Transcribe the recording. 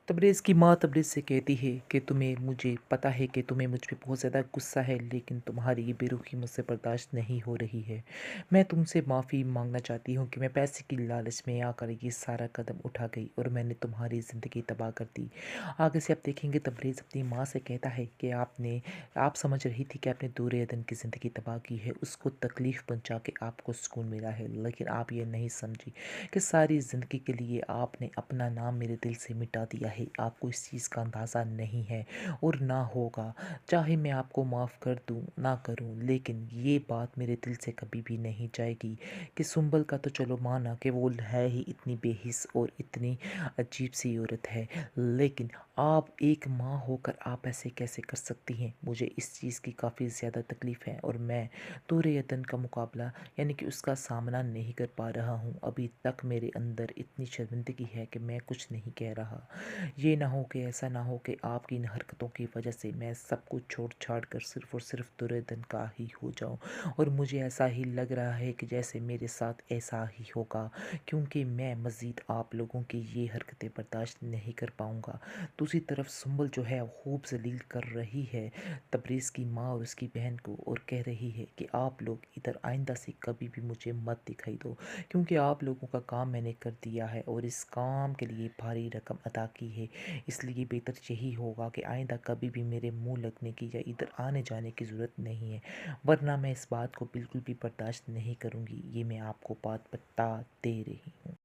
तबरेज़ की माँ तबरेज़ से कहती है कि तुम्हें मुझे पता है कि तुम्हें मुझ पे बहुत ज़्यादा गुस्सा है, लेकिन तुम्हारी ये बेरुखी मुझसे बर्दाश्त नहीं हो रही है। मैं तुमसे माफ़ी मांगना चाहती हूँ कि मैं पैसे की लालच में आकर ये सारा कदम उठा गई और मैंने तुम्हारी ज़िंदगी तबाह कर दी। आगे से आप देखेंगे तबरेज़ अपनी माँ से कहता है कि आप समझ रही थी कि आपने दूर-ए-दन की ज़िंदगी तबाह की है, उसको तकलीफ़ पहुँचा के आपको सुकून मिला है, लेकिन आप ये नहीं समझी कि सारी ज़िंदगी के लिए आपने अपना नाम मेरे दिल से मिटा दिया है। आपको इस चीज़ का अंदाज़ा नहीं है और ना होगा। चाहे मैं आपको माफ़ कर दूँ, ना करूँ, लेकिन ये बात मेरे दिल से कभी भी नहीं जाएगी कि सुंबल का तो चलो माना कि वो है ही इतनी बेहिस और इतनी अजीब-सी औरत है। लेकिन आप एक माँ होकर आप ऐसे कैसे कर सकती हैं? मुझे इस चीज़ की काफ़ी ज़्यादा तकलीफ़ है और मैं दूर-ए-वतन का मुकाबला यानी कि उसका सामना नहीं कर पा रहा हूँ। अभी तक मेरे अंदर इतनी शर्मिंदगी है कि मैं कुछ नहीं कह रहा। ये ना हो कि ऐसा ना हो कि आपकी इन हरकतों की वजह से मैं सब कुछ छोड़-छाड़ कर सिर्फ़ और सिर्फ़ दुर्योधन का ही हो जाऊँ और मुझे ऐसा ही लग रहा है कि जैसे मेरे साथ ऐसा ही होगा, क्योंकि मैं मज़ीद आप लोगों की ये हरकतें बर्दाश्त नहीं कर पाऊँगा। दूसरी तरफ सुंबल जो है खूब ज़लील कर रही है तबरेज़ की माँ और उसकी बहन को और कह रही है कि आप लोग इधर आइंदा से कभी भी मुझे मत दिखाई दो, क्योंकि आप लोगों का काम मैंने कर दिया है और इस काम के लिए भारी रकम अदा की है। इसलिए बेहतर यही होगा कि आइंदा कभी भी मेरे मुंह लगने की या इधर आने जाने की ज़रूरत नहीं है, वरना मैं इस बात को बिल्कुल भी बर्दाश्त नहीं करूँगी। ये मैं आपको बात बता दे रही हूँ।